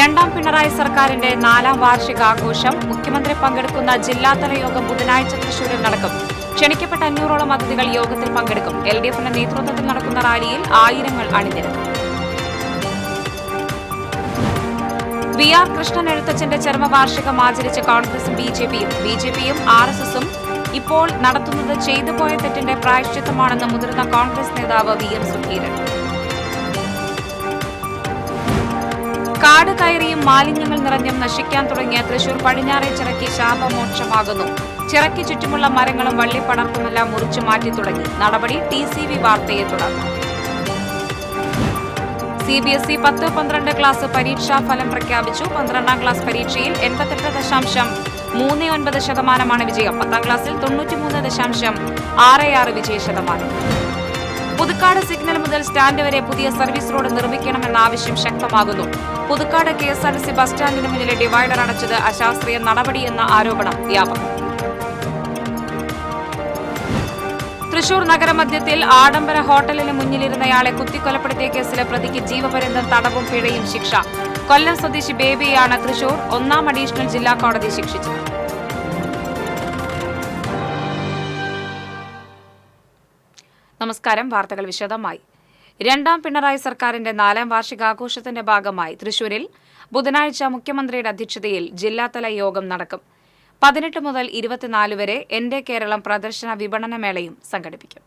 രണ്ടാം പിണറായി സർക്കാരിന്റെ 4ാം വാർഷികാഘോഷം മുഖ്യമന്ത്രി പങ്കെടുക്കുന്ന ജില്ലാതല യോഗം ബുധനാഴ്ച തൃശൂരിൽ നടക്കും. ക്ഷണിക്കപ്പെട്ട 500ഓളം അതിഥികൾ യോഗത്തിൽ പങ്കെടുക്കും. LDFന്റെ നേതൃത്വത്തിൽ നടക്കുന്ന റാലിയിൽ ആയിരങ്ങൾ അണിനിരക്കും. VR കൃഷ്ണൻ എഴുത്തച്ഛന്റെ ചരമവാർഷികം ആചരിച്ച കോൺഗ്രസും ബിജെപിയും RSSും ഇപ്പോൾ നടത്തുന്നത് ചെയ്തുപോയ തെറ്റിന്റെ പ്രായശ്ചിത്തമാണെന്ന് മുതിർന്ന കോൺഗ്രസ് നേതാവ് VM സുധീരൻ. കാട് കയറിയും മാലിന്യങ്ങൾ നിറഞ്ഞും നശിക്കാൻ തുടങ്ങിയ തൃശൂർ പടിഞ്ഞാറേ ചിറക്കി ശാപമോക്ഷമാകുന്നു. ചിറയ്ക്ക് ചുറ്റുമുള്ള മരങ്ങളും വള്ളിപ്പടർപ്പുമെല്ലാം മുറിച്ചു മാറ്റി തുടങ്ങി. നടപടി TCV വാർത്തയെ തുടർന്ന്. CBSE 10-12 ക്ലാസ് പരീക്ഷാ ഫലം പ്രഖ്യാപിച്ചു. 12ാം ക്ലാസ് പരീക്ഷയിൽ 88.39% വിജയം. 10ാം ക്ലാസ്സിൽ 93.66 വിജയശതമാനം. പുതുക്കാട് സിഗ്നൽ മുതൽ സ്റ്റാൻഡ് വരെ പുതിയ സർവീസ് റോഡ് നിർമ്മിക്കണമെന്ന ആവശ്യം ശക്തമാകുന്നു. പുതുക്കാട് KSRTC ബസ് സ്റ്റാൻഡിന് മുന്നിലെ ഡിവൈഡർ അടച്ചത് അശാസ്ത്രീയ നടപടിയെന്ന ആരോപണം വ്യാപകം. തൃശൂർ നഗരമധ്യത്തിൽ ആഡംബര ഹോട്ടലിന് മുന്നിലിരുന്നയാളെ കുത്തിക്കൊലപ്പെടുത്തിയ കേസിലെ പ്രതിക്ക് ജീവപര്യന്തം തടവും പിഴയും ശിക്ഷ. കൊല്ലം സ്വദേശി ബേബിയാണ് തൃശൂർ 1ാം അഡീഷണൽ ജില്ലാ കോടതി ശിക്ഷിച്ചത്. നമസ്കാരം. വാർത്തകൾ വിശദമായി. രണ്ടാം പിണറായി സർക്കാരിന്റെ 4ാം വാർഷികാഘോഷത്തിന്റെ ഭാഗമായി തൃശൂരിൽ ബുധനാഴ്ച മുഖ്യമന്ത്രിയുടെ അധ്യക്ഷതയിൽ ജില്ലാതല യോഗം നടക്കും. 18 മുതൽ 24 വരെ എന്റെ കേരളം പ്രദർശന വിപണന മേളയും സംഘടിപ്പിക്കും.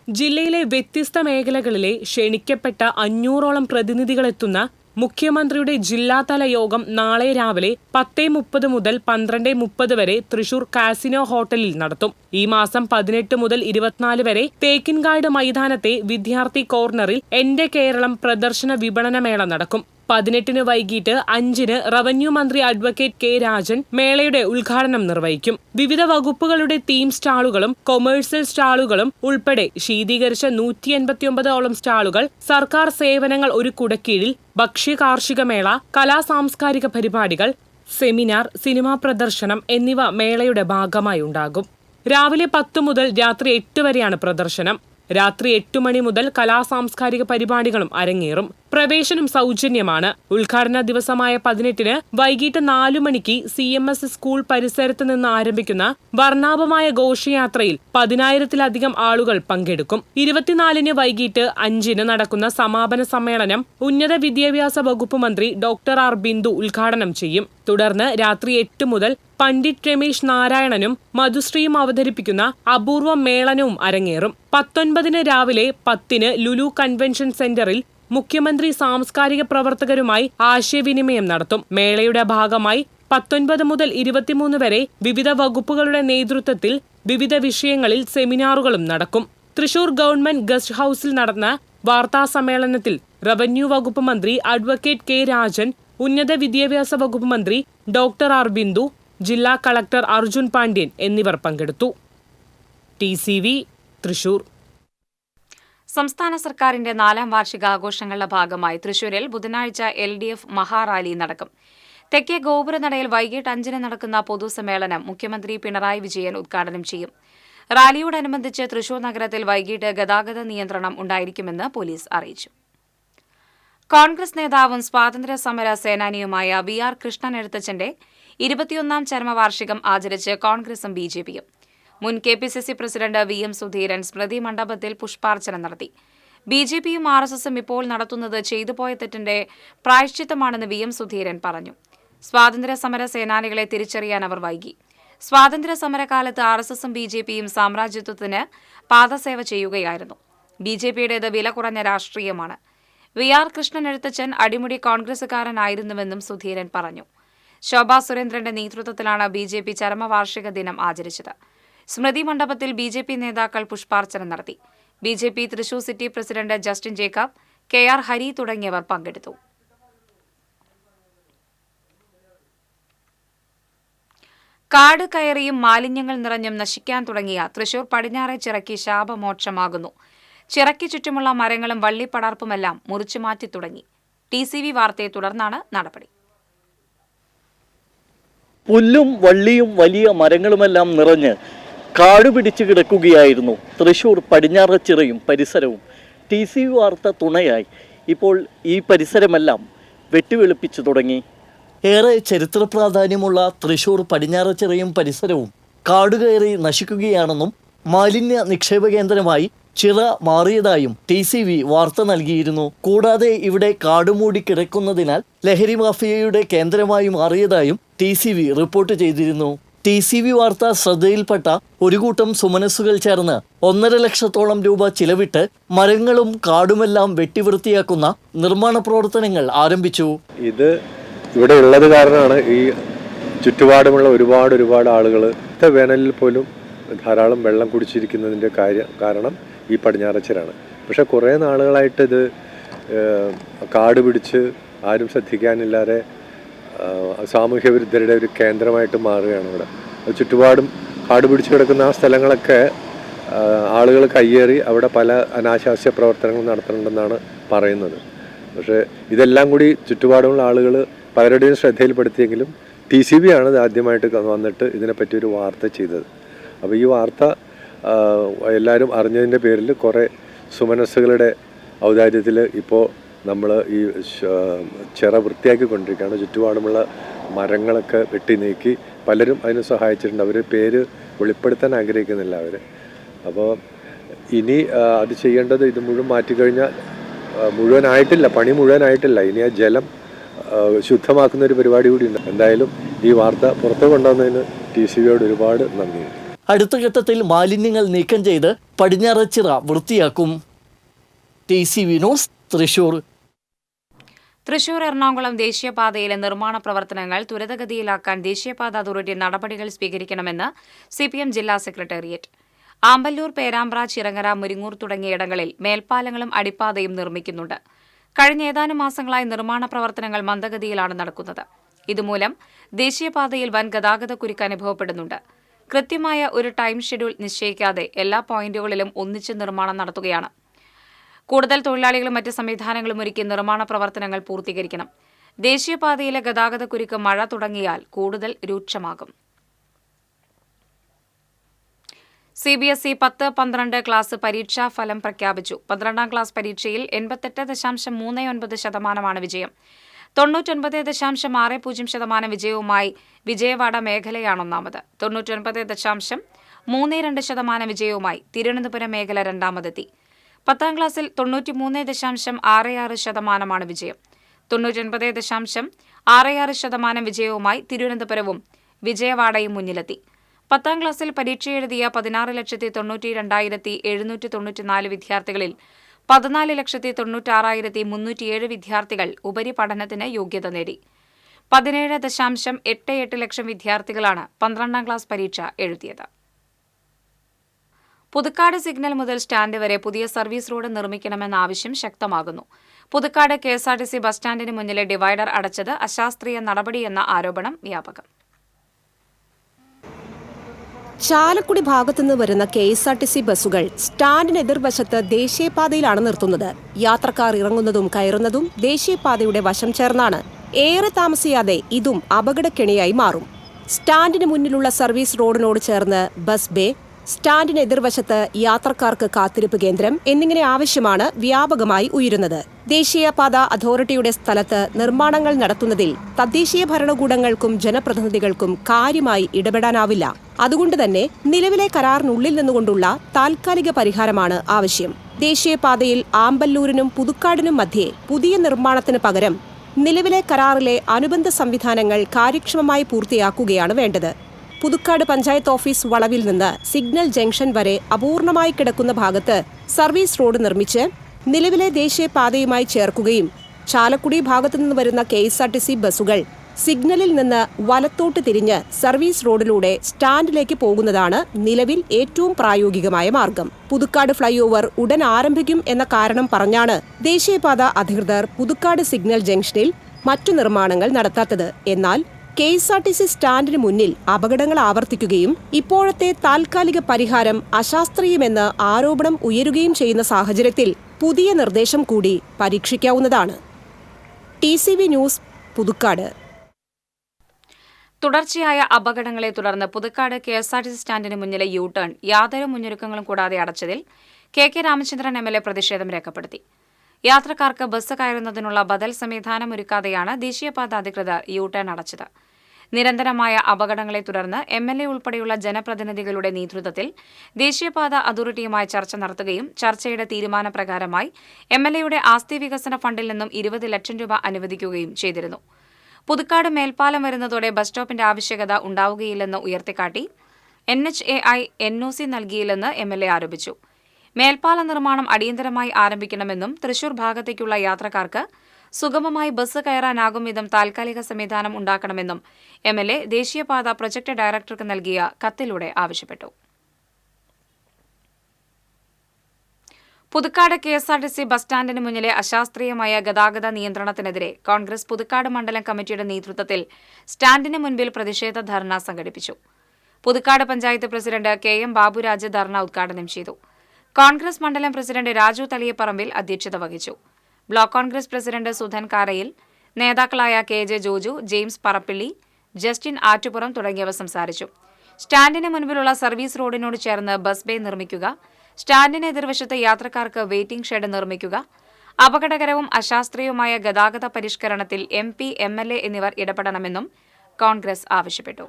ജില്ലയിലെ വ്യത്യസ്ത മേഖലകളിലെ ക്ഷണിക്കപ്പെട്ട 500ഓളം പ്രതിനിധികളെത്തുന്ന മുഖ്യമന്ത്രിയുടെ ജില്ലാതല യോഗം നാളെ രാവിലെ 10:30 മുതൽ 12:30 വരെ തൃശൂർ കാസിനോ ഹോട്ടലിൽ നടത്തും. ഈ മാസം 18 മുതൽ 24 വരെ തേക്കിൻകാട് മൈതാനത്തെ വിദ്യാർത്ഥി കോർണറിൽ എന്റെ കേരളം പ്രദർശന വിപണന മേള നടക്കും. 18-ന് വൈകിട്ട് 5-ന് റവന്യൂ മന്ത്രി അഡ്വക്കേറ്റ് K രാജൻ മേളയുടെ ഉദ്ഘാടനം നിർവഹിക്കും. വിവിധ വകുപ്പുകളുടെ തീം സ്റ്റാളുകളും കൊമേഴ്സ്യൽ സ്റ്റാളുകളും ഉൾപ്പെടെ ശീതീകരിച്ച 189ഓളം സ്റ്റാളുകൾ, സർക്കാർ സേവനങ്ങൾ ഒരു കുടക്കീഴിൽ, ഭക്ഷ്യ കാർഷിക മേള, കലാസാംസ്കാരിക പരിപാടികൾ, സെമിനാർ, സിനിമാ പ്രദർശനം എന്നിവ മേളയുടെ ഭാഗമായി ഉണ്ടാകും. രാവിലെ 10 മുതൽ രാത്രി 8 വരെയാണ് പ്രദർശനം. രാത്രി 8 മണി മുതൽ കലാസാംസ്കാരിക പരിപാടികളും അരങ്ങേറും. പ്രവേശനം സൗജന്യമാണ്. ഉദ്ഘാടന ദിവസമായ 18-ന് വൈകിട്ട് 4 മണിക്ക് CMS സ്കൂൾ പരിസരത്ത് നിന്ന് ആരംഭിക്കുന്ന വർണ്ണാഭമായ ഘോഷയാത്രയിൽ 10,000-ലധികം ആളുകൾ പങ്കെടുക്കും. 24-ന് വൈകിട്ട് 5-ന് നടക്കുന്ന സമാപന സമ്മേളനം ഉന്നത വിദ്യാഭ്യാസ വകുപ്പ് മന്ത്രി ഡോക്ടർ R ബിന്ദു ഉദ്ഘാടനം ചെയ്യും. തുടർന്ന് രാത്രി 8 മുതൽ പണ്ഡിറ്റ് രമേശ് നാരായണനും മധുശ്രീയും അവതരിപ്പിക്കുന്ന അപൂർവ മേളനവും അരങ്ങേറും. 19-ന് രാവിലെ 10-ന് ലുലു കൺവെൻഷൻ സെന്ററിൽ മുഖ്യമന്ത്രി സാംസ്കാരിക പ്രവർത്തകരുമായി ആശയവിനിമയം നടത്തും. മേളയുടെ ഭാഗമായി 19 മുതൽ 23 വരെ വിവിധ വകുപ്പുകളുടെ നേതൃത്വത്തിൽ വിവിധ വിഷയങ്ങളിൽ സെമിനാറുകളും നടക്കും. തൃശൂർ ഗവൺമെന്റ് ഗസ്റ്റ് ഹൌസിൽ നടന്ന വാർത്താ സമ്മേളനത്തിൽ റവന്യൂ വകുപ്പ് മന്ത്രി അഡ്വക്കേറ്റ് K രാജൻ, ഉന്നത വിദ്യാഭ്യാസ വകുപ്പ് മന്ത്രി ഡോക്ടർ R ബിന്ദു, ജില്ലാ കളക്ടർ അർജുൻ പാണ്ഡ്യൻ എന്നിവർ പങ്കെടുത്തു. TCV തൃശൂർ. സംസ്ഥാന സർക്കാരിന്റെ 4ാം വാർഷികാഘോഷങ്ങളുടെ ഭാഗമായി തൃശൂരിൽ ബുധനാഴ്ച LDF മഹാറാലി നടക്കും. തെക്കേ ഗോപുരനടയിൽ വൈകിട്ട് 5-ന് നടക്കുന്ന പൊതുസമ്മേളനം മുഖ്യമന്ത്രി പിണറായി വിജയൻ ഉദ്ഘാടനം ചെയ്യും. റാലിയോടനുബന്ധിച്ച് തൃശൂർ നഗരത്തിൽ വൈകിട്ട് ഗതാഗത നിയന്ത്രണം ഉണ്ടായിരിക്കുമെന്ന് പോലീസ് അറിയിച്ചു. കോൺഗ്രസ് നേതാവും സ്വാതന്ത്ര്യ സമര സേനാനിയുമായ VR കൃഷ്ണൻ എഴുത്തച്ഛന്റെ 21ാം ചരമവാർഷികം ആചരിച്ച് കോൺഗ്രസും ബിജെപിയും. മുൻ KPCC പ്രസിഡന്റ് VM സുധീരൻ സ്മൃതി മണ്ഡപത്തിൽ പുഷ്പാർച്ചന നടത്തി. ബിജെപിയും RSSും ഇപ്പോൾ നടത്തുന്നത് ചെയ്തുപോയ തെറ്റിന്റെ പ്രായശ്ചിത്തമാണെന്ന് VM സുധീരൻ പറഞ്ഞു. സ്വാതന്ത്ര്യ സമര സേനാനികളെ തിരിച്ചറിയാൻ അവർ വൈകി. സ്വാതന്ത്ര്യ സമരകാലത്ത് RSSും ബിജെപിയും സാമ്രാജ്യത്വത്തിന് പാദസേവ ചെയ്യുകയായിരുന്നു. ബിജെപിയുടേത് വില കുറഞ്ഞ രാഷ്ട്രീയമാണ്. VR കൃഷ്ണൻ എഴുത്തച്ഛൻ അടിമുടി കോൺഗ്രസുകാരനായിരുന്നുവെന്നും സുധീരൻ പറഞ്ഞു. ശോഭാ സുരേന്ദ്രന്റെ നേതൃത്വത്തിലാണ് ബിജെപി ചരമവാർഷിക ദിനം ആചരിച്ചത്. സ്മൃതി മണ്ഡപത്തിൽ ബിജെപി നേതാക്കൾ പുഷ്പാർച്ചന നടത്തി. BJP Thrissur city president Justin Jacob, KR Hari തുടങ്ങിയവർ പങ്കെടുത്തു. കാട് കയറിയും മാലിന്യങ്ങൾ നിറഞ്ഞും നശിക്കാൻ തുടങ്ങിയ തൃശൂർ പടിഞ്ഞാറേ ചിറക്കി ശാപമോക്ഷമാകുന്നു. ചിറയ്ക്ക് ചുറ്റുമുള്ള മരങ്ങളും വള്ളിപ്പടർപ്പുമെല്ലാം മുറിച്ചു മാറ്റി തുടങ്ങി. TCV വാർത്തയെ തുടർന്നാണ് നടപടി. പുല്ലും വള്ളിയും വലിയ മരങ്ങളുമെല്ലാം നിറഞ്ഞ് കാടുപിടിച്ച് കിടക്കുകയായിരുന്നു തൃശൂർ പടിഞ്ഞാറച്ചിറയും പരിസരവും. TCV വാർത്ത തുണയായി ഇപ്പോൾ ഈ പരിസരമെല്ലാം വെട്ടിവെളുപ്പിച്ചു തുടങ്ങി. ഏറെ ചരിത്ര പ്രാധാന്യമുള്ള തൃശൂർ പടിഞ്ഞാറച്ചിറയും പരിസരവും കാടുകയറി നശിക്കുകയാണെന്നും മാലിന്യ നിക്ഷേപ കേന്ദ്രമായി ചിറ മാറിയതായും TCV വാർത്ത നൽകിയിരുന്നു. കൂടാതെ ഇവിടെ കാടുമൂടി കിടക്കുന്നതിനാൽ ലഹരി മാഫിയയുടെ കേന്ദ്രമായി മാറിയതായും TCV റിപ്പോർട്ട് ചെയ്തിരുന്നു. TCV വാർത്ത ശ്രദ്ധയിൽപ്പെട്ട ഒരു കൂട്ടം സുമനസ്സുകൾ ചേർന്ന് 1.5 ലക്ഷത്തോളം രൂപ ചിലവിട്ട് മരങ്ങളും കാടുമെല്ലാം വെട്ടിവൃത്തിയാക്കുന്ന നിർമ്മാണ പ്രവർത്തനങ്ങൾ ആരംഭിച്ചു. ഇത് ഇവിടെ ഉള്ളത് കാരണമാണ് ഈ ചുറ്റുപാടുമുള്ള ഒരുപാട് ആളുകൾ വേനലിൽ പോലും ധാരാളം വെള്ളം കുടിച്ചിരിക്കുന്നതിൻ്റെ കാരണം ഈ പടിഞ്ഞാറച്ചിറാണ്. പക്ഷെ കുറേ നാളുകളായിട്ട് ഇത് കാട് പിടിച്ച് ആരും ശ്രദ്ധിക്കാനില്ലാതെ സാമൂഹ്യ വിരുദ്ധരുടെ ഒരു കേന്ദ്രമായിട്ട് മാറുകയാണ് ഇവിടെ. ചുറ്റുപാടും കാട് പിടിച്ച് കിടക്കുന്ന ആ സ്ഥലങ്ങളൊക്കെ ആളുകൾ കയ്യേറി അവിടെ പല അനാശാസ്യ പ്രവർത്തനങ്ങൾ നടത്തുന്നുണ്ടെന്നാണ് പറയുന്നത്. പക്ഷേ ഇതെല്ലാം കൂടി ചുറ്റുപാടുമുള്ള ആളുകൾ പലരുടെയും ശ്രദ്ധയിൽപ്പെടുത്തിയെങ്കിലും TCV ആണ് ഇത് ആദ്യമായിട്ട് വന്നിട്ട് ഇതിനെപ്പറ്റി ഒരു വാർത്ത ചെയ്തത്. അപ്പോൾ ഈ വാർത്ത എല്ലാവരും അറിഞ്ഞതിൻ്റെ പേരിൽ കുറേ സുമനസ്സുകളുടെ ഔദാര്യത്തിൽ ഇപ്പോൾ നമ്മൾ ഈ ചിറ വൃത്തിയാക്കിക്കൊണ്ടിരിക്കുകയാണ്. ചുറ്റുപാടുമുള്ള മരങ്ങളൊക്കെ വെട്ടി നീക്കി പലരും അതിന് സഹായിച്ചിട്ടുണ്ട്. അവർ പേര് വെളിപ്പെടുത്താൻ ആഗ്രഹിക്കുന്നില്ല അവർ. അപ്പോൾ ഇനി അത് ചെയ്യേണ്ടത് ഇത് മുഴുവൻ മാറ്റിക്കഴിഞ്ഞാൽ മുഴുവനായിട്ടില്ല, പണി മുഴുവനായിട്ടില്ല. ഇനി ആ ജലം ശുദ്ധമാക്കുന്ന ഒരു പരിപാടി കൂടി ഉണ്ട്. എന്തായാലും ഈ വാർത്ത പുറത്തു കൊണ്ടുവന്നതിന് TCVയോട് ഒരുപാട് നന്ദി. അടുത്ത ഘട്ടത്തിൽ മാലിന്യങ്ങൾ നീക്കം ചെയ്ത് പടിഞ്ഞാറച്ചിറ വൃത്തിയാക്കും. TCV news, Thrissur. തൃശൂർ എറണാകുളം ദേശീയപാതയിലെ നിർമ്മാണ പ്രവർത്തനങ്ങൾ ത്വരിതഗതിയിലാക്കാൻ ദേശീയപാത അതോറിറ്റി നടപടികൾ സ്വീകരിക്കണമെന്ന് CPM ജില്ലാ സെക്രട്ടേറിയറ്റ്. ആമ്പല്ലൂർ, പേരാമ്പ്ര, ചിറങ്ങര, മുരിങ്ങൂർ തുടങ്ങിയിടങ്ങളിൽ മേൽപ്പാലങ്ങളും അടിപ്പാതയും നിർമ്മിക്കുന്നുണ്ട്. കഴിഞ്ഞ ഏതാനും മാസങ്ങളായി നിർമ്മാണ പ്രവർത്തനങ്ങൾ മന്ദഗതിയിലാണ് നടക്കുന്നത്. ഇതുമൂലം ദേശീയപാതയിൽ വൻ ഗതാഗതക്കുരുക്ക് അനുഭവപ്പെടുന്നുണ്ട്. കൃത്യമായ ഒരു ടൈം ഷെഡ്യൂൾ നിശ്ചയിക്കാതെ എല്ലാ പോയിന്റുകളിലും ഒന്നിച്ച് നിർമ്മാണം നടത്തുകയാണ്. കൂടുതൽ തൊഴിലാളികളും മറ്റ് സംവിധാനങ്ങളും ഒരുക്കി നിർമ്മാണ പ്രവർത്തനങ്ങൾ പൂർത്തീകരിക്കണം. ദേശീയപാതയിലെ ഗതാഗതക്കുരുക്ക് മഴ തുടങ്ങിയാൽ കൂടുതൽ രൂക്ഷമാകും. CBSE 10-12 ക്ലാസ് പരീക്ഷാ ഫലം പ്രഖ്യാപിച്ചു. 12ാം ക്ലാസ് പരീക്ഷയിൽ 88.39% വിജയം. 99.60% വിജയവുമായി വിജയവാഡ മേഖലയാണ് ഒന്നാമത്. 99.32% വിജയവുമായി തിരുവനന്തപുരം മേഖല രണ്ടാമതെത്തി. 10ാം ക്ലാസ്സിൽ 93.66% വിജയം. 99.66% വിജയവുമായി തിരുവനന്തപുരവും വിജയവാഡയും മുന്നിലെത്തി. 10ാം ക്ലാസ്സിൽ പരീക്ഷ എഴുതിയ 16,92,794 വിദ്യാർത്ഥികളിൽ 14,96,307 വിദ്യാർത്ഥികൾ ഉപരിപഠനത്തിന് യോഗ്യത നേടി. 17.88 ലക്ഷം വിദ്യാർത്ഥികളാണ് 12ാം ക്ലാസ് പരീക്ഷ എഴുതിയത്. പുതുക്കാട് സിഗ്നൽ മുതൽ സ്റ്റാൻഡ് വരെ പുതിയ സർവീസ് റോഡ് നിർമ്മിക്കണമെന്ന ആവശ്യം ശക്തമാകുന്നു. പുതുക്കാട് KSRTC ബസ് സ്റ്റാൻഡിന് മുന്നിലെ ഡിവൈഡർ അടച്ചത് അശാസ്ത്രീയ നടപടിയെന്ന ആരോപണം വ്യാപകം. ചാലക്കുടി ഭാഗത്തുനിന്ന് വരുന്ന KSRTC ബസ്സുകൾ സ്റ്റാൻഡിന് എതിർവശത്ത് ദേശീയപാതയിലാണ് നിർത്തുന്നത്. യാത്രക്കാർ ഇറങ്ങുന്നതും കയറുന്നതും ദേശീയപാതയുടെ വശം ചേർന്നാണ്. ഏറെ താമസിയാതെ ഇതും അപകടക്കെണിയായി മാറും. സ്റ്റാൻഡിന് മുന്നിലുള്ള സർവീസ് റോഡിനോട് ചേർന്ന് ബസ് ബേ, സ്റ്റാൻഡിന് എതിർവശത്ത് യാത്രക്കാർക്ക് കാത്തിരിപ്പ് കേന്ദ്രം എന്നിങ്ങനെ ആവശ്യമാണ് വ്യാപകമായി ഉയരുന്നത്. ദേശീയപാത അതോറിറ്റിയുടെ സ്ഥലത്ത് നിർമ്മാണങ്ങൾ നടത്തുന്നതിൽ തദ്ദേശീയ ഭരണകൂടങ്ങൾക്കും ജനപ്രതിനിധികൾക്കും കാര്യമായി ഇടപെടാനാവില്ല. അതുകൊണ്ട് തന്നെ നിലവിലെ കരാറിനുള്ളിൽ നിന്നുകൊണ്ടുള്ള താൽക്കാലിക പരിഹാരമാണ് ആവശ്യം. ദേശീയപാതയിൽ ആമ്പല്ലൂരിനും പുതുക്കാടിനും മധ്യേ പുതിയ നിർമ്മാണത്തിന് പകരം നിലവിലെ കരാറിലെ അനുബന്ധ സംവിധാനങ്ങൾ കാര്യക്ഷമമായി പൂർത്തിയാക്കുകയാണ് വേണ്ടത്. പുതുക്കാട് പഞ്ചായത്ത് ഓഫീസ് വളവിൽ നിന്ന് സിഗ്നൽ ജംഗ്ഷൻ വരെ അപൂർണമായി കിടക്കുന്ന ഭാഗത്ത് സർവീസ് റോഡ് നിർമ്മിച്ച് നിലവിലെ ദേശീയപാതയുമായി ചേർക്കുകയും ചാലക്കുടി ഭാഗത്തുനിന്ന് വരുന്ന KSRTC ബസ്സുകൾ സിഗ്നലിൽ നിന്ന് വലത്തോട്ട് തിരിഞ്ഞ് സർവീസ് റോഡിലൂടെ സ്റ്റാൻഡിലേക്ക് പോകുന്നതാണ് നിലവിൽ ഏറ്റവും പ്രായോഗികമായ മാർഗം. പുതുക്കാട് ഫ്ളൈ ഓവർ ഉടൻ ആരംഭിക്കും എന്ന കാരണം പറഞ്ഞാണ് ദേശീയപാത അധികൃതർ പുതുക്കാട് സിഗ്നൽ ജംഗ്ഷനിൽ മറ്റു നിർമ്മാണങ്ങൾ നടത്താത്തത്. എന്നാൽ KSRTC സ്റ്റാൻഡിന് മുന്നിൽ അപകടങ്ങൾ ആവർത്തിക്കുകയും ഇപ്പോഴത്തെ താൽക്കാലിക പരിഹാരം അശാസ്ത്രീയമെന്ന് ആരോപണം ഉയരുകയും ചെയ്യുന്ന സാഹചര്യത്തിൽ പുതിയ നിർദ്ദേശം കൂടി പരീക്ഷിക്കാവുന്നതാണ്. TCV news, Puthukkad. തുടർച്ചയായ അപകടങ്ങളെ തുടർന്ന് പുതുക്കാട് KSRTC സ്റ്റാൻഡിന് മുന്നിലെ യു-ടേൺ യാതൊരു മുന്നൊരുക്കങ്ങളും കൂടാതെ അടച്ചതിൽ KK രാമചന്ദ്രൻ MLA പ്രതിഷേധം രേഖപ്പെടുത്തി. യാത്രക്കാർക്ക് ബസ് കയറുന്നതിനുള്ള ബദൽ സംവിധാനമൊരുക്കാതെയാണ് ദേശീയപാത അധികൃതർ യു-ടേൺ അടച്ചത്. നിരന്തരമായ അപകടങ്ങളെ തുടർന്ന് MLA ഉൾപ്പെടെയുള്ള ജനപ്രതിനിധികളുടെ നേതൃത്വത്തിൽ ദേശീയപാത അതോറിറ്റിയുമായി ചർച്ച നടത്തുകയും ചർച്ചയുടെ തീരുമാനപ്രകാരമായി MLAയുടെ ആസ്തി വികസന ഫണ്ടിൽ നിന്നും 20 ലക്ഷം രൂപ അനുവദിക്കുകയും ചെയ്തിരുന്നു. പുതുക്കാട് മേൽപ്പാലം വരുന്നതോടെ ബസ് സ്റ്റോപ്പിന്റെ ആവശ്യകത ഉണ്ടാവുകയില്ലെന്ന് ഉയർത്തിക്കാട്ടി NHAI NOC നൽകിയില്ലെന്ന് MLA ആരോപിച്ചു. മേൽപ്പാല നിർമ്മാണം അടിയന്തരമായി ആരംഭിക്കണമെന്നും തൃശൂർ ഭാഗത്തേക്കുള്ള യാത്രക്കാർക്ക് സുഗമമായി ബസ് കയറാനാകും വിധം താൽക്കാലിക സംവിധാനം ഉണ്ടാക്കണമെന്നും MLA ദേശീയപാത പ്രൊജക്ട് ഡയറക്ടർക്ക് നൽകിയ കത്തിലൂടെ ആവശ്യപ്പെട്ടു. പുതുക്കാട് KSRTC ബസ് സ്റ്റാൻഡിന് മുന്നിലെ അശാസ്ത്രീയമായ ഗതാഗത നിയന്ത്രണത്തിനെതിരെ കോൺഗ്രസ് പുതുക്കാട് മണ്ഡലം കമ്മിറ്റിയുടെ നേതൃത്വത്തിൽ സ്റ്റാൻഡിന് മുൻപിൽ പ്രതിഷേധ ധർണ സംഘടിപ്പിച്ചു. പുതുക്കാട് പഞ്ചായത്ത് പ്രസിഡന്റ് KM ബാബുരാജ് ധർണ ഉദ്ഘാടനം ചെയ്തു. കോൺഗ്രസ് മണ്ഡലം പ്രസിഡന്റ് രാജു തളിയപ്പറമ്പിൽ അധ്യക്ഷത വഹിച്ചു. ബ്ലോക്ക് കോൺഗ്രസ് പ്രസിഡന്റ് സുധൻ കാരയിൽ, നേതാക്കളായ KJ Joju, James Parappilly, Justin Attupuram തുടങ്ങിയവർ സംസാരിച്ചു. സ്റ്റാൻഡിന് മുൻപിലുള്ള സർവീസ് റോഡിനോട് ചേർന്ന് ബസ് ബേ നിർമ്മിക്കുക, സ്റ്റാൻഡിന് എതിർവശത്ത് യാത്രക്കാർക്ക് വെയിറ്റിംഗ് ഷെഡ് നിർമ്മിക്കുക, അപകടകരവും അശാസ്ത്രീയവുമായ ഗതാഗത പരിഷ്കരണത്തിൽ MP, MLA എന്നിവർ ഇടപെടണമെന്നും കോൺഗ്രസ് ആവശ്യപ്പെട്ടു.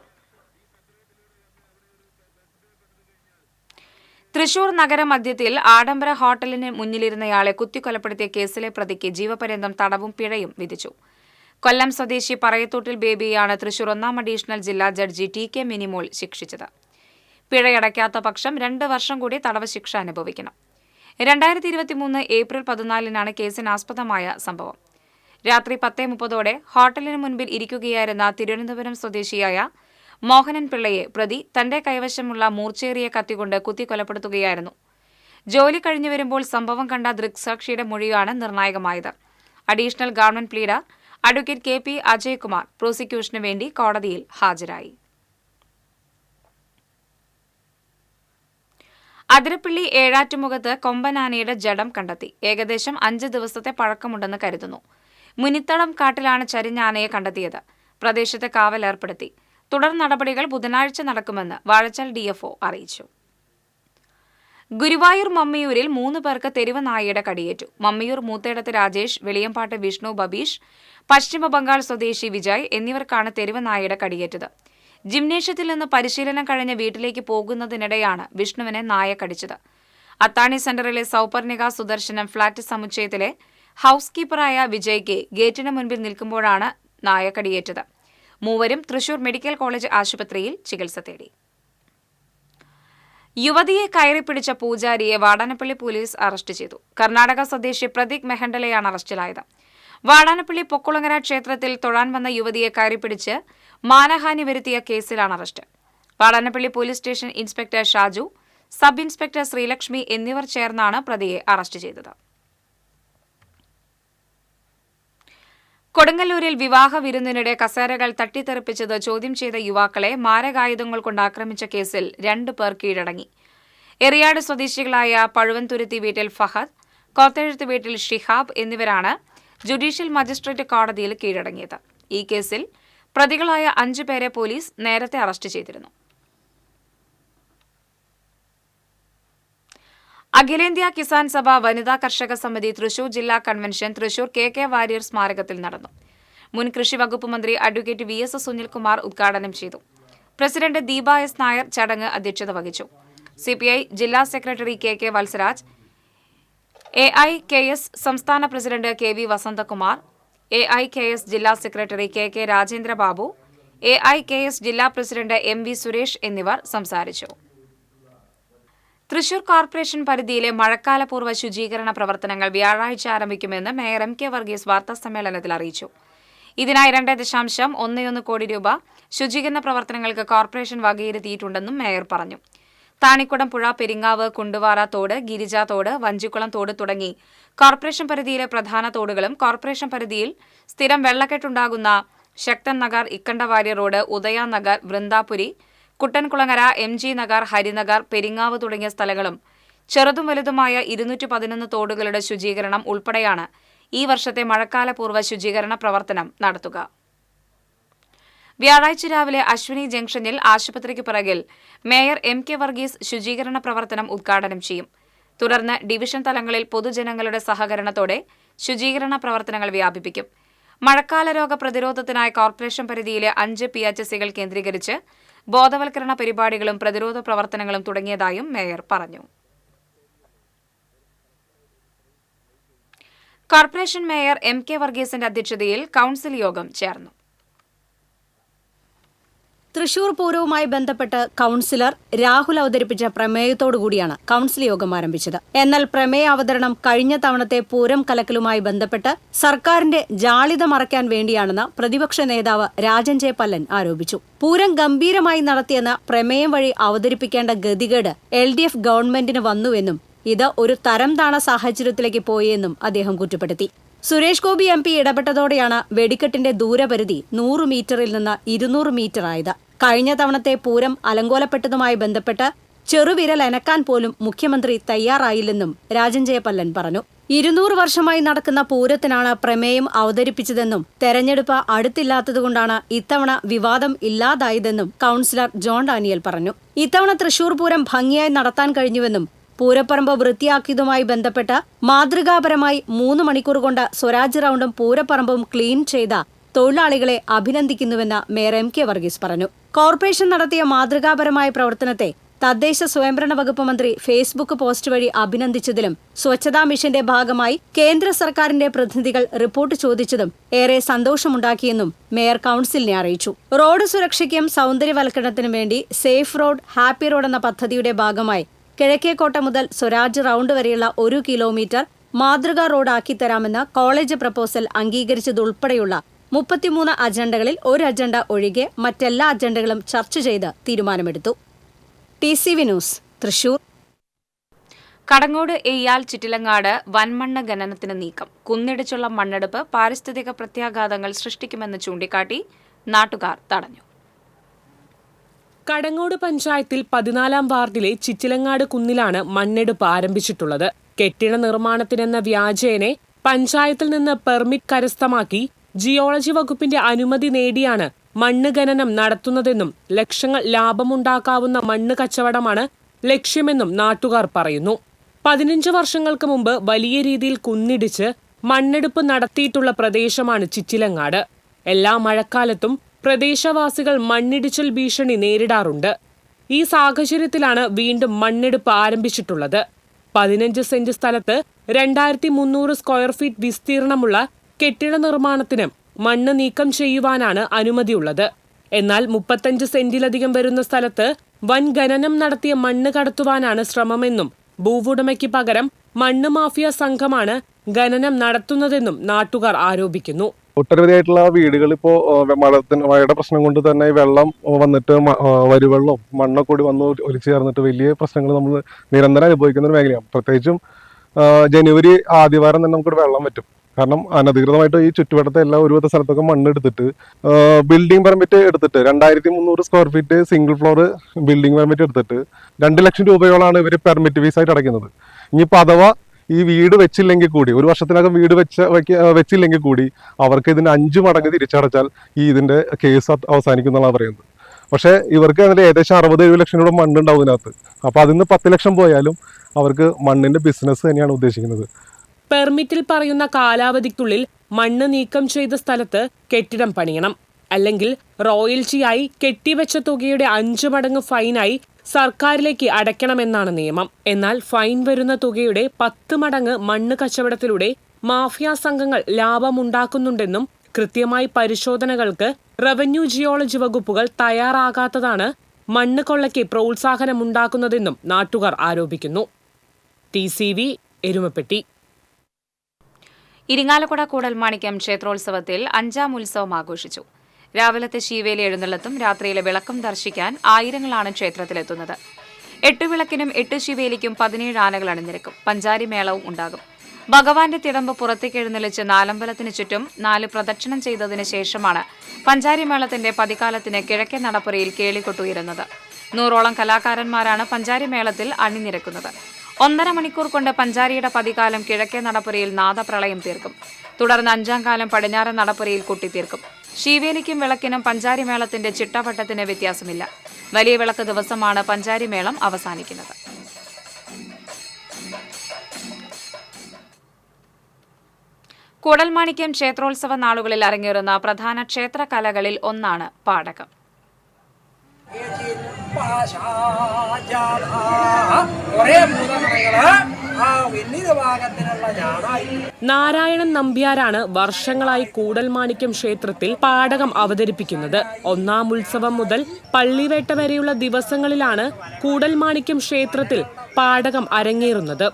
തൃശൂർ നഗരമധ്യത്തിൽ ആഡംബര ഹോട്ടലിന് മുന്നിലിരുന്നയാളെ കുത്തിക്കൊലപ്പെടുത്തിയ കേസിലെ പ്രതിക്ക് ജീവപര്യന്തം തടവും പിഴയും വിധിച്ചു. കൊല്ലം സ്വദേശി പറയത്തോട്ടിൽ ബേബിയെയാണ് തൃശൂർ 1-ാം അഡീഷണൽ ജില്ലാ ജഡ്ജി TK മിനിമോൾ ശിക്ഷിച്ചത്. പിഴയടയ്ക്കാത്ത പക്ഷം 2 വർഷം കൂടി തടവ് ശിക്ഷ അനുഭവിക്കണം. 2023 ഏപ്രിൽ 14-നാണ് കേസിനാസ്പദമായ സംഭവം. രാത്രി 10:30ഓടെ ഹോട്ടലിന് മുൻപിൽ ഇരിക്കുകയായിരുന്ന തിരുവനന്തപുരം സ്വദേശിയായ മോഹനൻ പിള്ളയെ പ്രതി തന്റെ കൈവശമുള്ള മൂർച്ചേറിയ കത്തികൊണ്ട് കുത്തിക്കൊലപ്പെടുത്തുകയായിരുന്നു. ജോലി കഴിഞ്ഞു വരുമ്പോൾ സംഭവം കണ്ട ദൃക്സാക്ഷിയുടെ മൊഴിയാണ് നിർണായകമായത്. Additional government pleader advocate KP Ajaykumar പ്രോസിക്യൂഷനു വേണ്ടി കോടതിയിൽ ഹാജരായി. അതിരപ്പള്ളി ഏഴാറ്റുമുഖത്ത് കൊമ്പനാനയുടെ ജഡം കണ്ടെത്തി. ഏകദേശം 5 ദിവസത്തെ പഴക്കമുണ്ടെന്ന് കരുതുന്നു. മുനിത്തടം കാട്ടിലാണ് ചരിഞ്ഞ ആനയെ കണ്ടെത്തിയത്. പ്രദേശത്ത് കാവലേർപ്പെടുത്തി. തുടർ നടപടികൾ ബുധനാഴ്ച നടക്കുമെന്ന് വാഴച്ചാൽ DFO അറിയിച്ചു. ഗുരുവായൂർ മമ്മിയൂരിൽ 3 പേർക്ക് തെരുവ് നായയുടെ കടിയേറ്റു. മമ്മിയൂർ മൂത്തേടത്ത് രാജേഷ്, വെളിയമ്പാട്ട് വിഷ്ണു ബബീഷ്, പശ്ചിമ ബംഗാൾ സ്വദേശി വിജയ് എന്നിവർക്കാണ് തെരുവ് നായയുടെ കടിയേറ്റത്. ജിംനേഷ്യത്തിൽ നിന്ന് പരിശീലനം കഴിഞ്ഞ് വീട്ടിലേക്ക് പോകുന്നതിനിടെയാണ് വിഷ്ണുവിനെ നായ കടിച്ചത്. അത്താണി സെന്ററിലെ സൗപർണിക സുദർശനം ഫ്ളാറ്റ് സമുച്ചയത്തിലെ ഹൌസ് കീപ്പറായ വിജയ്ക്ക് ഗേറ്റിന് മുൻപിൽ നിൽക്കുമ്പോഴാണ് നായ കടിയേറ്റത്. മൂവരും തൃശൂർ മെഡിക്കൽ കോളേജ് ആശുപത്രിയിൽ ചികിത്സ തേടി. യുവതിയെ കയറിപ്പിടിച്ച പൂജാരിയെ വാടാനപ്പള്ളി പോലീസ് അറസ്റ്റ് ചെയ്തു. കർണാടക സ്വദേശി പ്രതീക് മെഹണ്ടലെയാണ് അറസ്റ്റിലായത്. വാടാനപ്പള്ളി പൊക്കുളങ്ങര ക്ഷേത്രത്തിൽ തൊഴാൻ വന്ന യുവതിയെ കയറിപ്പിടിച്ച് മാനഹാനി വരുത്തിയ കേസിലാണ് arrest. Vadanappally police station inspector Shaju, sub inspector Sreelakshmi എന്നിവർ ചേർന്നാണ് പ്രതിയെ അറസ്റ്റ് ചെയ്തത്. കൊടുങ്ങല്ലൂരിൽ വിവാഹ വിരുന്നിനിടെ കസേരകൾ തട്ടിത്തെറിപ്പിച്ചത് ചോദ്യം ചെയ്ത യുവാക്കളെ മാരകായുധങ്ങൾ കൊണ്ട് ആക്രമിച്ച കേസിൽ 2 പേർ കീഴടങ്ങി. എറിയാട് സ്വദേശികളായ പഴുവൻതുരുത്തി വീട്ടിൽ ഫഹദ്, കോത്തെഴുത്ത് വീട്ടിൽ ഷിഹാബ് എന്നിവരാണ് ജുഡീഷ്യൽ മജിസ്ട്രേറ്റ് കോടതിയിൽ കീഴടങ്ങിയത്. ഈ കേസിൽ പ്രതികളായ 5 പേരെ പോലീസ് നേരത്തെ അറസ്റ്റ് ചെയ്തിരുന്നു. അഖിലേന്ത്യാ കിസാൻ സഭ വനിതാ കർഷക സമിതി തൃശൂർ ജില്ലാ കൺവെൻഷൻ തൃശൂർ KK വാര്യർ സ്മാരകത്തിൽ നടന്നു. മുൻ കൃഷി വകുപ്പ് മന്ത്രി അഡ്വക്കേറ്റ് VS സുനിൽകുമാർ ഉദ്ഘാടനം ചെയ്തു. പ്രസിഡന്റ് ദീപ S നായർ ചടങ്ങ് അധ്യക്ഷത വഹിച്ചു. CPI ജില്ലാ സെക്രട്ടറി KK വത്സരാജ്, AIKS സംസ്ഥാന പ്രസിഡന്റ് KV വസന്തകുമാർ, AIKS ജില്ലാ സെക്രട്ടറി KK രാജേന്ദ്രബാബു, AIKS ജില്ലാ പ്രസിഡന്റ് MV സുരേഷ് എന്നിവർ സംസാരിച്ചു. തൃശൂർ കോർപ്പറേഷൻ പരിധിയിലെ മഴക്കാലപൂർവ്വ ശുചീകരണ പ്രവർത്തനങ്ങൾ വ്യാഴാഴ്ച ആരംഭിക്കുമെന്ന് മേയർ MK വർഗീസ് വാർത്താസമ്മേളനത്തിൽ അറിയിച്ചു. ഇതിനായി 2.11 കോടി രൂപ ശുചീകരണ പ്രവർത്തനങ്ങൾക്ക് കോർപ്പറേഷൻ വകയിരുത്തിയിട്ടുണ്ടെന്നും മേയർ പറഞ്ഞു. താണിക്കുടം പുഴ, പെരിങ്ങാവ്, കുണ്ടുവാറ തോട്, ഗിരിജ തോട്, വഞ്ചിക്കുളം തോട് തുടങ്ങി കോർപ്പറേഷൻ പരിധിയിലെ പ്രധാന തോടുകളും കോർപ്പറേഷൻ പരിധിയിൽ സ്ഥിരം വെള്ളക്കെട്ടുണ്ടാകുന്ന ശക്തൻ നഗർ, ഇക്കണ്ടവാരി റോഡ്, ഉദയ നഗർ, വൃന്ദാപുരി, കുട്ടൻകുളങ്ങര, MG നഗർ, ഹരിനഗർ, പെരിങ്ങാവ് തുടങ്ങിയ സ്ഥലങ്ങളും ചെറുതും വലുതുമായ 211 തോടുകളുടെ ശുചീകരണം ഉൾപ്പെടെയാണ് ഈ വർഷത്തെ മഴക്കാലപൂർവ്വ ശുചീകരണ പ്രവർത്തനം നടത്തുക. വ്യാഴാഴ്ച രാവിലെ അശ്വിനി ജംഗ്ഷനിൽ ആശുപത്രിക്ക് പിറകിൽ മേയർ MK വർഗീസ് ശുചീകരണ പ്രവർത്തനം ഉദ്ഘാടനം ചെയ്യും. തുടർന്ന് ഡിവിഷൻ തലങ്ങളിൽ പൊതുജനങ്ങളുടെ സഹകരണത്തോടെ ശുചീകരണ പ്രവർത്തനങ്ങൾ വ്യാപിപ്പിക്കും. മഴക്കാല രോഗ പ്രതിരോധത്തിനായി കോർപ്പറേഷൻ പരിധിയിലെ 5 PHCകൾ കേന്ദ്രീകരിച്ച് ബോധവൽക്കരണ പരിപാടികളും പ്രതിരോധ പ്രവർത്തനങ്ങളും തുടങ്ങിയതായും മേയർ പറഞ്ഞു. കോർപ്പറേഷൻ മേയർ MK വർഗീസിന്റെ അധ്യക്ഷതയിൽ കൌൺസിൽ യോഗം ചേർന്നു. തൃശൂർ പൂരവുമായി ബന്ധപ്പെട്ട് കൌൺസിലർ രാഹുൽ അവതരിപ്പിച്ച പ്രമേയത്തോടുകൂടിയാണ് കൌൺസിൽ യോഗം ആരംഭിച്ചത്. എന്നാൽ പ്രമേയ അവതരണം കഴിഞ്ഞ തവണത്തെ പൂരം കലക്കലുമായി ബന്ധപ്പെട്ട് സർക്കാരിന്റെ ജാള്യത മറയ്ക്കാൻ വേണ്ടിയാണെന്ന് പ്രതിപക്ഷ നേതാവ് രാജൻ ജെ പല്ലൻ ആരോപിച്ചു. പൂരം ഗംഭീരമായി നടത്തിയെന്ന് പ്രമേയം വഴി അവതരിപ്പിക്കേണ്ട ഗതികേട് LDF ഗവൺമെന്റിന് വന്നുവെന്നും ഇത് ഒരു തരം താണ സാഹചര്യത്തിലേക്ക് പോയെന്നും അദ്ദേഹം കുറ്റപ്പെടുത്തി. സുരേഷ് ഗോപി MP ഇടപെട്ടതോടെയാണ് വെടിക്കെട്ടിന്റെ ദൂരപരിധി 100 മീറ്ററിൽ നിന്ന് 200 മീറ്റർ ആയത്. കഴിഞ്ഞ തവണത്തെ പൂരം അലങ്കോലപ്പെട്ടതുമായി ബന്ധപ്പെട്ട് ചെറുവിരൽ അനക്കാൻ പോലും മുഖ്യമന്ത്രി തയ്യാറായില്ലെന്നും രാജൻ ജെ പല്ലൻ പറഞ്ഞു. 200 വർഷമായി നടക്കുന്ന പൂരത്തിനാണ് പ്രമേയം അവതരിപ്പിച്ചതെന്നും തെരഞ്ഞെടുപ്പ് അടുത്തില്ലാത്തതുകൊണ്ടാണ് ഇത്തവണ വിവാദം ഇല്ലാതായതെന്നും കൌൺസിലർ ജോൺ ഡാനിയൽ പറഞ്ഞു. ഇത്തവണ തൃശൂർ പൂരം ഭംഗിയായി നടത്താൻ കഴിഞ്ഞുവെന്നും പൂരപ്പറമ്പ് വൃത്തിയാക്കിയതുമായി ബന്ധപ്പെട്ട് മാതൃകാപരമായി 3 മണിക്കൂർ കൊണ്ട് സ്വരാജ് റൌണ്ടും പൂരപ്പറമ്പും ക്ലീൻ ചെയ്ത തൊഴിലാളികളെ അഭിനന്ദിക്കുന്നുവെന്ന് മേയർ MK വർഗീസ് പറഞ്ഞു. കോർപ്പറേഷൻ നടത്തിയ മാതൃകാപരമായ പ്രവർത്തനത്തെ തദ്ദേശ സ്വയംഭരണ വകുപ്പ് മന്ത്രി ഫേസ്ബുക്ക് പോസ്റ്റ് വഴി അഭിനന്ദിച്ചതിലും സ്വച്ഛതാ മിഷന്റെ ഭാഗമായി കേന്ദ്ര സർക്കാരിന്റെ പ്രതിനിധികൾ റിപ്പോർട്ട് ചോദിച്ചതും ഏറെ സന്തോഷമുണ്ടാക്കിയെന്നും മേയർ കൌൺസിലിനെ അറിയിച്ചു. റോഡ് സുരക്ഷയ്ക്കും സൗന്ദര്യവൽക്കരണത്തിനും വേണ്ടി സേഫ് റോഡ് ഹാപ്പി റോഡ് എന്ന പദ്ധതിയുടെ ഭാഗമായി കിഴക്കേക്കോട്ട മുതൽ സ്വരാജ് റൌണ്ട് വരെയുള്ള 1 കിലോമീറ്റർ മാതൃകാ റോഡാക്കി തരാമെന്ന് കോളേജ് പ്രപ്പോസൽ അംഗീകരിച്ചതുൾപ്പെടെയുള്ള 33 അജണ്ടകളിൽ ഒരു അജണ്ട ഒഴികെ മറ്റെല്ലാ അജണ്ടകളും ചർച്ച ചെയ്ത് തീരുമാനമെടുത്തു. TCV news, Thrissur. കടങ്ങോട് എയ്യാൽ ചിറ്റിലങ്ങാട് വൻമണ്ണ് ഖനനത്തിന് നീക്കം. കുന്നിടിച്ചുള്ള മണ്ണെടുപ്പ് പാരിസ്ഥിതിക പ്രത്യാഘാതങ്ങൾ സൃഷ്ടിക്കുമെന്ന് ചൂണ്ടിക്കാട്ടി നാട്ടുകാർ തടഞ്ഞു. കടങ്ങോട് പഞ്ചായത്തിൽ 14-ാം വാർഡിലെ ചിറ്റിലങ്ങാട് കുന്നിലാണ് മണ്ണെടുപ്പ് ആരംഭിച്ചിട്ടുള്ളത്. കെട്ടിട നിർമ്മാണത്തിനെന്ന വ്യാജേനെ പഞ്ചായത്തിൽ നിന്ന് പെർമിറ്റ് കരസ്ഥമാക്കി ജിയോളജി വകുപ്പിന്റെ അനുമതി നേടിയാണ് മണ്ണ് ഖനനം നടത്തുന്നതെന്നും ലക്ഷങ്ങൾ ലാഭമുണ്ടാക്കാവുന്ന മണ്ണ് കച്ചവടമാണ് ലക്ഷ്യമെന്നും നാട്ടുകാർ പറയുന്നു. 15 വർഷങ്ങൾക്ക് മുമ്പ് വലിയ രീതിയിൽ കുന്നിടിച്ച് മണ്ണെടുപ്പ് നടത്തിയിട്ടുള്ള പ്രദേശമാണ് ചിറ്റിലങ്ങാട്. എല്ലാ മഴക്കാലത്തും പ്രദേശവാസികൾ മണ്ണിടിച്ചിൽ ഭീഷണി നേരിടാറുണ്ട്. ഈ സാഹചര്യത്തിലാണ് വീണ്ടും മണ്ണെടുപ്പ് ആരംഭിച്ചിട്ടുള്ളത്. 15 സെന്റ് സ്ഥലത്ത് 2300 സ്ക്വയർ ഫീറ്റ് വിസ്തീർണമുള്ള കെട്ടിട നിർമ്മാണത്തിന് മണ്ണ് നീക്കം ചെയ്യുവാനാണ് അനുമതിയുള്ളത്. എന്നാൽ 35 സെന്റിലധികം വരുന്ന സ്ഥലത്ത് വൻ ഖനനം നടത്തിയ മണ്ണ് കടത്തുവാനാണ് ശ്രമമെന്നും ഭൂവുടമയ്ക്ക് പകരം മണ്ണ് മാഫിയ സംഘമാണ് ഖനനം നടത്തുന്നതെന്നും നാട്ടുകാർ ആരോപിക്കുന്നു. ഒട്ടനവധിയായിട്ടുള്ള വീടുകൾ ഇപ്പോൾ മഴയുടെ പ്രശ്നം കൊണ്ട് തന്നെ വെള്ളം വന്നിട്ട് വരുവെള്ളവും മണ്ണൊക്കെ കൂടി വന്ന് ഒലിച്ചു ചേർന്നിട്ട് വലിയ പ്രശ്നങ്ങൾ നമ്മൾ നിരന്തരം അനുഭവിക്കുന്ന ഒരു മേഖലയാണ്. പ്രത്യേകിച്ചും ജനുവരി ആദ്യവാരം തന്നെ നമുക്കിവിടെ വെള്ളം പറ്റും. കാരണം അനധികൃതമായിട്ട് ഈ ചുറ്റുവട്ടത്തെ എല്ലാ ഒരുവിധ സ്ഥലത്തൊക്കെ മണ്ണെടുത്തിട്ട് ബിൽഡിംഗ് പെർമിറ്റ് എടുത്തിട്ട് 2300 square feet single floor building permit എടുത്തിട്ട് 2 ലക്ഷം രൂപയോളാണ് ഇവർ പെർമിറ്റ് ഫീസായിട്ട് അടയ്ക്കുന്നത്. ഇനിയിപ്പോൾ അഥവാ ഈ വീട് വെച്ചില്ലെങ്കിൽ കൂടി, ഒരു വർഷത്തിനകം വീട് വെച്ചില്ലെങ്കിൽ കൂടി അവർക്ക് ഇതിന് 5 മടങ്ങ് തിരിച്ചടച്ചാൽ ഇതിന്റെ കേസ് അവസാനിക്കുമെന്നാണ് പറയുന്നത്. പക്ഷേ ഇവർക്ക് അതിന്റെ ഏകദേശം 60-70 ലക്ഷം രൂപ മണ്ണുണ്ടാവും ഇതിനകത്ത്. അപ്പൊ അതിന് 10 ലക്ഷം പോയാലും അവർക്ക് മണ്ണിന്റെ ബിസിനസ് തന്നെയാണ് ഉദ്ദേശിക്കുന്നത്. പെർമിറ്റിൽ പറയുന്ന കാലാവധിക്കുള്ളിൽ മണ്ണ് നീക്കം ചെയ്ത സ്ഥലത്ത് കെട്ടിടം പണിയണം. അല്ലെങ്കിൽ റോയൽറ്റിയായി കെട്ടിവെച്ച തുകയുടെ 5 മടങ്ങ് ഫൈനായി സർക്കാരിലേക്ക് അടയ്ക്കണമെന്നാണ് നിയമം. എന്നാൽ ഫൈൻ വരുന്ന തുകയുടെ 10 മടങ്ങ് മണ്ണ് കച്ചവടത്തിലൂടെ മാഫിയ സംഘങ്ങൾ ലാഭമുണ്ടാക്കുന്നുണ്ടെന്നും കൃത്യമായി പരിശോധനകൾക്ക് റവന്യൂ ജിയോളജി വകുപ്പുകൾ തയ്യാറാകാത്തതാണ് മണ്ണ് കൊള്ളയ്ക്ക് പ്രോത്സാഹനമുണ്ടാക്കുന്നതെന്നും നാട്ടുകാർ ആരോപിക്കുന്നു. TCV എരുമപ്പെട്ടി. ഇരിങ്ങാലക്കുട കൂടൽമാണിക്യം ക്ഷേത്രോത്സവത്തിൽ 5ാം ഉത്സവം ആഘോഷിച്ചു. രാവിലത്തെ ശീവേലി എഴുന്നള്ളത്തും രാത്രിയിലെ വിളക്കും ദർശിക്കാൻ ആയിരങ്ങളാണ് ക്ഷേത്രത്തിലെത്തുന്നത്. 8 വിളക്കിനും 8 ശിവേലിക്കും 17 ആനകൾ അണിനിരക്കും. പഞ്ചാരി മേളവും ഉണ്ടാകും. ഭഗവാന്റെ തിടമ്പ് പുറത്തേക്ക് എഴുന്നള്ളിച്ച് നാലമ്പലത്തിന് ചുറ്റും 4 പ്രദക്ഷിണം ചെയ്തതിനു ശേഷമാണ് പഞ്ചാരി മേളത്തിന്റെ പതികാലത്തിന് കിഴക്കേ നടപ്പുരയിൽ കേളികൊട്ടുയരുന്നത്. 100ഓളം കലാകാരന്മാരാണ് പഞ്ചാരി മേളത്തിൽ അണിനിരക്കുന്നത്. 1.5 മണിക്കൂർ കൊണ്ട് പഞ്ചാരിയുടെ പതികാലം കിഴക്കേ നടപ്പുരയിൽ നാദപ്രളയം തീർക്കും. തുടർന്ന് 5ാം കാലം പടിഞ്ഞാറൻ നടപ്പുരയിൽ കൊട്ടിത്തീർക്കും. ശീവേലിക്കും വിളക്കിനും പഞ്ചാരി മേളത്തിന്റെ ചിട്ടവട്ടത്തിന് വ്യത്യാസമില്ല. വലിയ വിളക്ക് ദിവസമാണ് പഞ്ചാരി മേളം അവസാനിക്കുന്നത്. കൂടൽമാണിക്യം ക്ഷേത്രോത്സവ നാളുകളിൽ അരങ്ങേറുന്ന പ്രധാന ക്ഷേത്രകലകളിൽ ഒന്നാണ് പാടകം. നാരായണൻ നമ്പ്യാരാണ് വർഷങ്ങളായി കൂടൽമാണിക്യം ക്ഷേത്രത്തിൽ പാടകം അവതരിപ്പിക്കുന്നത്. ഒന്നാം ഉത്സവം മുതൽ പള്ളിവേട്ട വരെയുള്ള ദിവസങ്ങളിലാണ് കൂടൽമാണിക്യം ക്ഷേത്രത്തിൽ പാടകം അരങ്ങേറുന്നത്.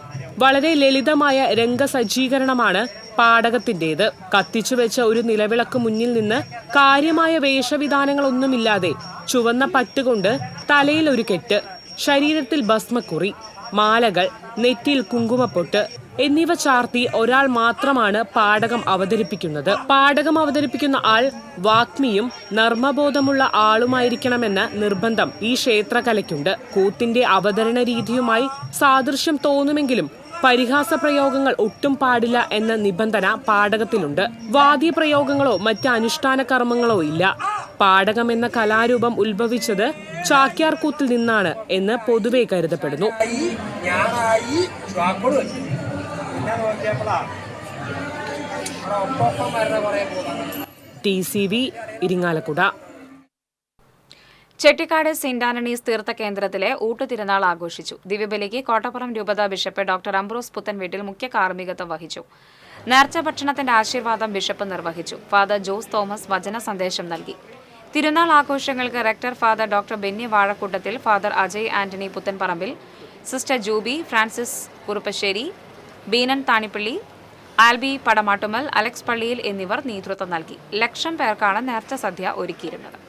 വളരെ ലളിതമായ രംഗസജ്ജീകരണമാണ് പാടകത്തിന്റേത്. കത്തിച്ചുവെച്ച ഒരു നിലവിളക്ക് മുന്നിൽ നിന്ന് കാര്യമായ വേഷവിധാനങ്ങളൊന്നുമില്ലാതെ ചുവന്ന പട്ടുകൊണ്ട് തലയിൽ ഒരു കെട്ട്, ശരീരത്തിൽ ഭസ്മക്കുറി, മാലകൾ, നെറ്റിയിൽ കുങ്കുമപ്പൊട്ട് എന്നിവ ചാർത്തി ഒരാൾ മാത്രമാണ് പാടകം അവതരിപ്പിക്കുന്നത്. പാടകം അവതരിപ്പിക്കുന്ന ആൾ വാഗ്മിയും നർമ്മബോധമുള്ള ആളുമായിരിക്കണമെന്ന നിർബന്ധം ഈ ക്ഷേത്രകലയ്ക്കുണ്ട്. കൂത്തിന്റെ അവതരണ രീതിയുമായി സാദൃശ്യം തോന്നുമെങ്കിലും പരിഹാസ പ്രയോഗങ്ങൾ ഒട്ടും പാടില്ല എന്ന നിബന്ധന പാടകത്തിലുണ്ട്. വാദ്യപ്രയോഗങ്ങളോ മറ്റ് അനുഷ്ഠാന കർമ്മങ്ങളോ ഇല്ല. പാടകം എന്ന കലാരൂപം ഉത്ഭവിച്ചത് ചാക്യാർകൂത്തിൽ നിന്നാണ് എന്ന് പൊതുവെ കരുതപ്പെടുന്നു. TCV Irinjalakuda. Chettikkad saint Antony's തീർത്ഥകേന്ദ്രത്തിലെ ഊട്ടുതിരുനാൾ ആഘോഷിച്ചു. ദിവ്യബലിക്ക് കോട്ടപ്പുറം രൂപതാ ബിഷപ്പ് ഡോക്ടർ അംബ്രോസ് പുത്തൻവീട്ടിൽ മുഖ്യ കാർമ്മികത്വം വഹിച്ചു. നേർച്ച ഭക്ഷണത്തിന്റെ ആശീർവാദം ബിഷപ്പ് നിർവഹിച്ചു. ഫാദർ ജോസ് തോമസ് വചന സന്ദേശം നൽകി. തിരുനാൾ ആഘോഷങ്ങൾക്ക് റെക്ടർ ഫാദർ ഡോക്ടർ ബെന്നി വാഴക്കൂട്ടത്തിൽ, father Ajay Antony Puthenparambil, sister Juby Francis Kuruppassery, Beenan Thanippally, Alby Padamattumal, Alex Palliyil എന്നിവർ നേതൃത്വം നൽകി. 1,00,000 പേർക്കാണ് നേർച്ച സദ്യ ഒരുക്കിയിരുന്നത്.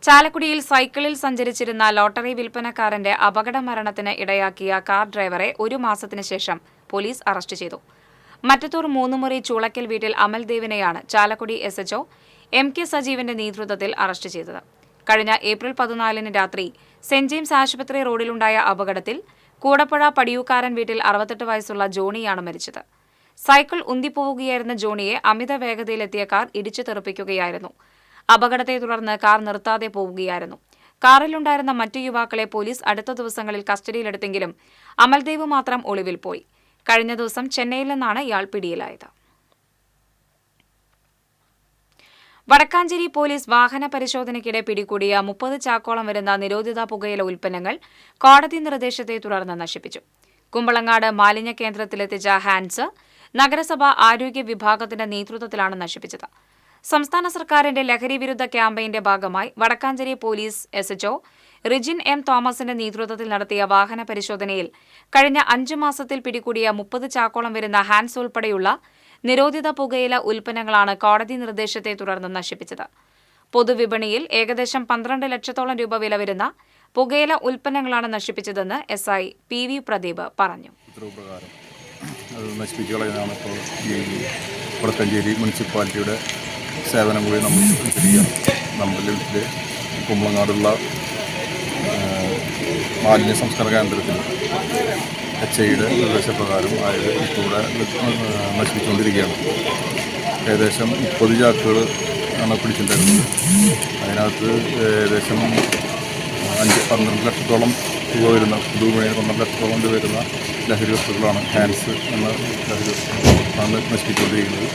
ചാലക്കുടിയിൽ സൈക്കിളിൽ സഞ്ചരിച്ചിരുന്ന ലോട്ടറി വിൽപ്പനക്കാരന്റെ അപകട മരണത്തിന് ഇടയാക്കിയ കാർ ഡ്രൈവറെ 1 മാസത്തിന് ശേഷം പോലീസ് അറസ്റ്റ് ചെയ്തു. മറ്റത്തൂർ 3 മുറി ചൂളക്കൽ വീട്ടിൽ അമൽദേവിനെയാണ് ചാലക്കുടി SHO MK സജീവന്റെ നേതൃത്വത്തിൽ അറസ്റ്റ് ചെയ്തത്. കഴിഞ്ഞ ഏപ്രിൽ 14 രാത്രി സെന്റ് ജെയിംസ് ആശുപത്രി റോഡിലുണ്ടായ അപകടത്തിൽ കൂടപ്പുഴ പടിയൂക്കാരൻ വീട്ടിൽ 68 വയസ്സുള്ള ജോണിയാണ് മരിച്ചത്. സൈക്കിൾ ഉന്തിപ്പോവുകയായിരുന്ന ജോണിയെ അമിത വേഗതയിലെത്തിയ കാർ ഇടിച്ചു തെറിപ്പിക്കുകയായിരുന്നു. അപകടത്തെ തുടർന്ന് കാർ നിർത്താതെ പോവുകയായിരുന്നു. കാറിലുണ്ടായിരുന്ന മറ്റു യുവാക്കളെ പോലീസ് അടുത്ത ദിവസങ്ങളിൽ കസ്റ്റഡിയിലെടുത്തെങ്കിലും അമൽദേവ് മാത്രം ഒളിവിൽ പോയി. കഴിഞ്ഞ ദിവസം ചെന്നൈയിൽ നിന്നാണ് ഇയാൾ പിടിയിലായത്. വടക്കാഞ്ചേരി പോലീസ് വാഹന പരിശോധനയ്ക്കിടെ പിടികൂടിയ 30 ചാക്കോളം വരുന്ന നിരോധിത പുകയില ഉൽപ്പന്നങ്ങൾ കോടതി നിർദ്ദേശത്തെ തുടർന്ന് നശിപ്പിച്ചു. കുമ്പളങ്ങാട് മാലിന്യ കേന്ദ്രത്തിലെത്തിച്ച ഹാൻസ് നഗരസഭ ആരോഗ്യ വിഭാഗത്തിന്റെ നേതൃത്വത്തിലാണ് നശിപ്പിച്ചത്. സംസ്ഥാന സർക്കാരിന്റെ ലഹരി വിരുദ്ധ ക്യാമ്പയിന്റെ ഭാഗമായി Vadakkanchery police SHO Rijin M. തോമസിന്റെ നേതൃത്വത്തിൽ നടത്തിയ വാഹന പരിശോധനയിൽ കഴിഞ്ഞ 5 മാസത്തിൽ പിടികൂടിയ 30 ചാക്കോളം വരുന്ന ഹാൻസ് ഉൾപ്പെടെയുള്ള നിരോധിത പുകയില ഉൽപ്പന്നങ്ങളാണ് കോടതി നിർദ്ദേശത്തെ തുടർന്ന് നശിപ്പിച്ചത്. പൊതുവിപണിയിൽ ഏകദേശം 12 ലക്ഷത്തോളം രൂപ വില വരുന്ന പുകയില ഉൽപ്പന്നങ്ങളാണ് നശിപ്പിച്ചതെന്ന് SI PV പ്രദീപ് പറഞ്ഞു. വടക്കാഞ്ചേരി മുനിസിപ്പാലിറ്റിയുടെ സേവനം കൂടി നമ്മൾ സ്വീകരിക്കുകയാണ്. നമ്മുടെ വീട്ടിൽ കുമ്പളങ്ങാടുള്ള മാലിന്യ സംസ്കരണ കേന്ദ്രത്തിൽ HIയുടെ നിർദ്ദേശപ്രകാരം ആയത് ഇവിടെ നശിപ്പിച്ചുകൊണ്ടിരിക്കുകയാണ്. ഏകദേശം 30 ചാക്കുകൾ ആണ് പിടിച്ചിട്ടുണ്ടായിരുന്നത്. അതിനകത്ത് ഏകദേശം 12 ലക്ഷത്തോളം രൂപ വരുന്ന പൊതുവിപണിയിൽ 12 ലക്ഷത്തോളം രൂപ വരുന്ന ലഹരി വസ്തുക്കളാണ് ഹാൻസ് എന്ന ലഹരി വസ്തുക്കളാണ് നശിപ്പിച്ചുകൊണ്ടിരിക്കുന്നത്.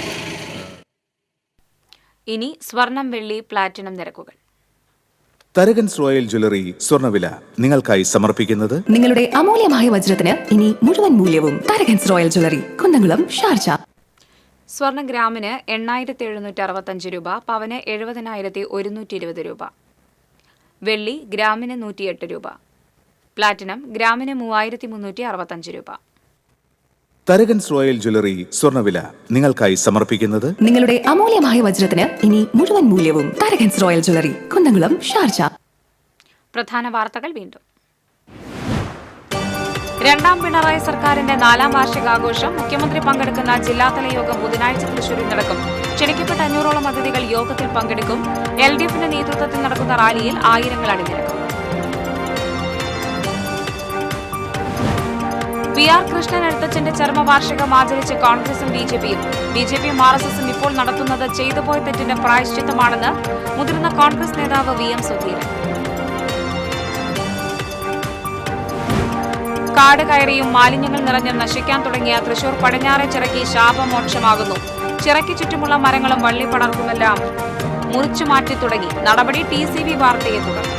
ഇനി സ്വർണം, വെള്ളി, പ്ലാറ്റിനം നിരക്കുകൾ. തരകൻസ് റോയൽ ജ്വല്ലറി സ്വർണ്ണവില നിങ്ങൾക്കായി സമർപ്പിക്കുന്നത് നിങ്ങളുടെ അമൂല്യമായ വജ്രത്തിന് ഇനി മുഴുവൻ മൂല്യവും Tharakans royal jewellery, Kunnamkulam, Sharjah. സ്വർണ്ണ ഗ്രാമിന് 8,765 രൂപ, പവന് 70,120 രൂപ. വെള്ളി ഗ്രാമിന് 108 രൂപ. പ്ലാറ്റിനം ഗ്രാമിന് 3,365 രൂപ. തരകൻസ് റോയൽ ജ്വല്ലറി സ്വർണ്ണവില നിങ്ങൾക്കായി സമർപ്പിക്കുന്നത് നിങ്ങളുടെ അമൂല്യമായ വജ്രത്തിന് ഇനി മുഴുവൻ മൂല്യവും Tharakans royal jewellery, Kunnamkulam, Sharjah. പ്രധാന വാർത്തകൾ വീണ്ടും. 2ാം പിണറായി സർക്കാരിന്റെ 4ാം വാർഷികാഘോഷം മുഖ്യമന്ത്രി പങ്കെടുക്കുന്ന ജില്ലാതല യോഗം ബുധനാഴ്ച തൃശൂരിൽ നടക്കും. ക്ഷണിക്കപ്പെട്ട 500ഓളം അതിഥികൾ യോഗത്തിൽ പങ്കെടുക്കും. LDFന്റെ നേതൃത്വത്തിൽ നടക്കുന്ന റാലിയിൽ ആയിരങ്ങൾ അണിനിരക്കും. PR കൃഷ്ണൻ എഴുത്തച്ഛന്റെ ചരമവാർഷികം ആചരിച്ച് കോൺഗ്രസും BJPയും RSSും ഇപ്പോൾ നടത്തുന്നത് ചെയ്തുപോയ തെറ്റിന്റെ പ്രായശ്ചിത്തമാണെന്ന് മുതിർന്ന കോൺഗ്രസ് നേതാവ് VM സുധീരൻ. കാട് കയറിയും മാലിന്യങ്ങൾ നിറഞ്ഞും നശിക്കാൻ തുടങ്ങിയ തൃശൂർ പടിഞ്ഞാറെ ചിറയ്ക്ക് ശാപമോക്ഷമാകുന്നു. ചിറയ്ക്ക് ചുറ്റുമുള്ള മരങ്ങളും വള്ളിപ്പടർപ്പുമെല്ലാം മുറിച്ചു മാറ്റി തുടങ്ങി. നടപടി TCV വാർത്തയെ തുടർന്നു.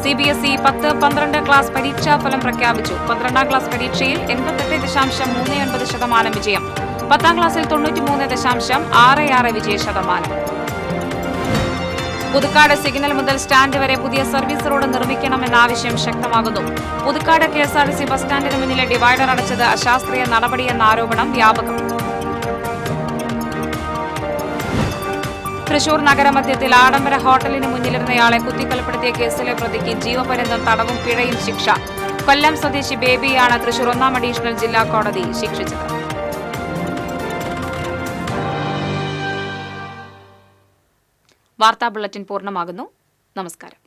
CBSE 10-12 ക്ലാസ് പരീക്ഷാഫലം പ്രഖ്യാപിച്ചു. 12ാം ക്ലാസ് പരീക്ഷയിൽ 88.39% വിജയം. 10ാം ക്ലാസ്സിൽ 93.66 വിജയ ശതമാനം. പുതുക്കാട് സിഗ്നൽ മുതൽ സ്റ്റാൻഡ് വരെ പുതിയ സർവീസ് റോഡ് നിർമ്മിക്കണമെന്ന ആവശ്യം ശക്തമാകുന്നു. പുതുക്കാട് KSRTC ബസ് സ്റ്റാൻഡിന് മുന്നിലെ ഡിവൈഡർ അടച്ചത് അശാസ്ത്രീയ നടപടിയെന്ന ആരോപണം വ്യാപകം. തൃശൂർ നഗരമധ്യത്തിൽ ആഡംബര ഹോട്ടലിന് മുന്നിലിരുന്നയാളെ കുത്തിക്കൊലപ്പെടുത്തിയ കേസിലെ പ്രതിക്ക് ജീവപര്യന്തം തടവും പിഴയും ശിക്ഷ. കൊല്ലം സ്വദേശി ബേബിയാണ് തൃശൂർ 1ാം അഡീഷണൽ ജില്ലാ കോടതി ശിക്ഷിച്ചത്. വാർത്താ ബുള്ളറ്റിൻ പൂർണ്ണമാകുന്നു. നമസ്കാരം.